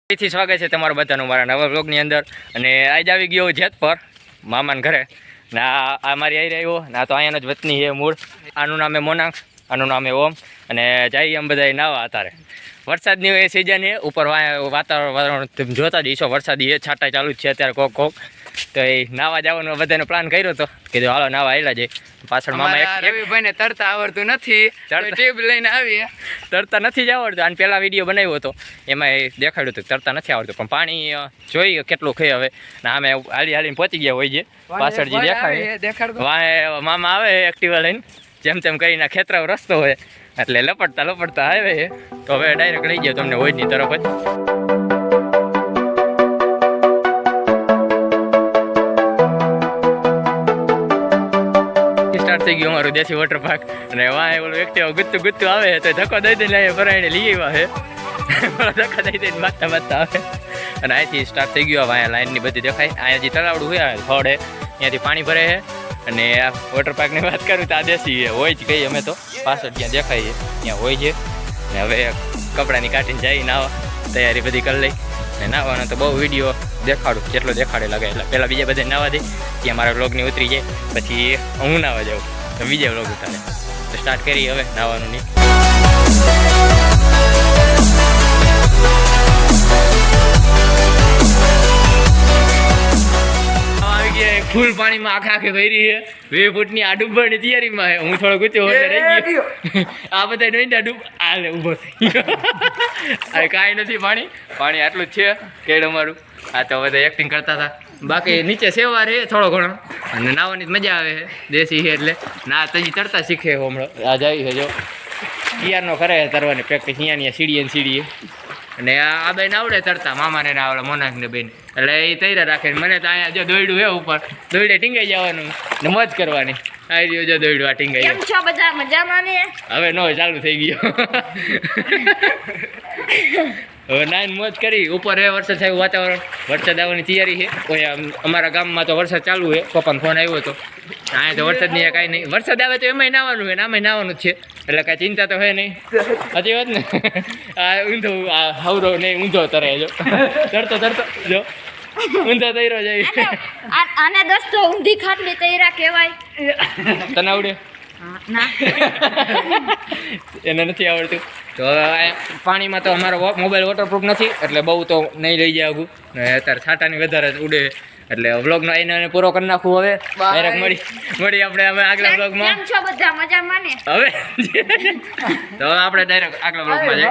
થી સ્વાગત છે તમારું બધાનું મારા નવા બ્લોગની અંદર. અને આજ આવી ગયો જેતપર મામાના ઘરે. ના આ મારી આવી રહ્યો ના તો અહીંયાનો જ વતની છે મૂળ. આનું નામ મોનાંક, આનું નામ ઓમ. અને જઈએ એમ બધા નાવા અત્યારે વરસાદની એ સિઝન છે. ઉપર વાતાવરણ જોતા જઈશો વરસાદી એ છાંટા ચાલુ જ છે અત્યારે કોક કોક. તો એ નાવા જવાનો બધાનો પ્લાન કર્યો હતો, કીધું હાલો નાવા આવેલા જાય. પાછળ મામા રવિભાઈને તરતા આવડતું નથી, ટીપ લઈને આવીએ. તરતા નથી જ આવડતું. આને પહેલાં વિડીયો બનાવ્યો હતો એમાં એ દેખાડ્યું હતું તરતા નથી આવડતું, પણ પાણી જોઈએ કેટલું ખાઈ હવે. ના અમે હાલી હાલીને પહોંચી ગયા હોય છે. પાછળ જે દેખાય વાંહે મામા આવે એક્ટિવા લઈને, જેમ તેમ કરીને ખેતરાવ રસ્તો હોય એટલે લપડતા લપડતા આવે. તો હવે ડાયરેક્ટ લઈ ગયો તમને હોયની તરફ જ. થઈ ગયું અમારું દેશી વોટર પાર્ક. અને વાંહે ઓલું એક્ટિવા ગુત્તું આવે તો ધક્કો દઈ દઈને ભરાઈને લઈ આવ્યા છે. ધક્કા દઈ દઈને માથતા માથતા આવે. અને અહીંથી સ્ટાર્ટ થઈ ગયો. અહીંયા લાઈનની બધી દેખાય. અહીંયા જે તલાવડું હોય થોડે ત્યાંથી પાણી ભરે છે. અને આ વોટર પાર્કની વાત કરું તો આ દેશી હોય જ કહીએ અમે તો. પાછળ જ્યાં દેખાય છે ત્યાં હોય છે. ને હવે કપડાની કાઢીને જઈ નાવા તૈયારી બધી કરી લઈ. ને નાવાનો તો બહુ વિડીયો દેખાડું જેટલો દેખાડે લાગે એટલે. પહેલાં બીજા બધા નાવા દે ત્યાં મારા વ્લોગની ઉતરી જાય, પછી હું નાવા જાઉં તો બીજા વ્લોગ ઉતારે. તો સ્ટાર્ટ કરી હવે નાવાનું નહીં. ફૂલ પાણીમાં આખે ભરી છે. 2 ફૂટની આ ડૂબવાની તૈયારીમાં છે. હું થોડો ગુચ્ચો રહી ગયો. આ બધા નહીં ડૂબ આલે ઊભો થઈ ગયો. આ કાંઈ નથી પાણી આટલું જ છે કેડ અમારું. આ તો બધા એક્ટિંગ કરતા હતા. બાકી નીચે સેવા રહે થોડો ઘણો. અને નાવાની મજા આવે છે, દેશી છે એટલે. ના તજી તરતા શીખે હમણાં. આ જાય છે જો યારનો કરે તરવાની પ્રેક્ટિસ. અહીંયા સીડીએ. અને આ બેન આવડે તરતા, મામાને ના આવડે, મોનાકને બેન. એટલે એ તૈયાર રાખે. મને તો અહીંયા જો દોયડું છે ઉપર, દોયડે ટીંગાઈ જવાનું ને મોજ કરવાની. આવી રહ્યો જો દોયડું આ ટીંગાઈ. કેમ છો બધા મજામાં ને? હવે નો ચાલુ થઈ ગયો. હવે નાઈન મોજ કરી. ઉપર એ વરસાદ થયું વાતાવરણ, વરસાદ આવવાની તૈયારી છે. અમારા ગામમાં તો વરસાદ ચાલુ છે. પપ્પાનો ફોન આવ્યો હતો. અહીંયા તો વરસાદની કાંઈ નહીં. વરસાદ આવે તો એમાંય નાવાનું હોય ને આમાંય નાવાનું જ છે. એટલે કાંઈ ચિંતા તો હોય નહીં. સાચી વાત ને? આ ઊંધો આ હવરો નહીં ઊંધો તરે જો. તરતો જો ઊંધો તૈરો જાય. આને દોસ્તો ઊંધી ખાટલી તૈરા કહેવાય. તને આવડે? ના. એને નથી આવડતું. તો પાણીમાં તો અમારો મોબાઈલ વોટરપ્રૂફ નથી એટલે બહુ તો નહીં લઈ જાય આગું. ને અત્યારે છાંટાની વધારે ઉડે એટલે વ્લોગનો એને પૂરો કરી નાખવું. હવે ડાયરેક્ટ મળી આપણે હવે આગલા વ્લોગમાં. કેમ છો બધા મજામાં ને? હવે તો આપણે ડાયરેક્ટ આગલા વ્લોગમાં જઈએ.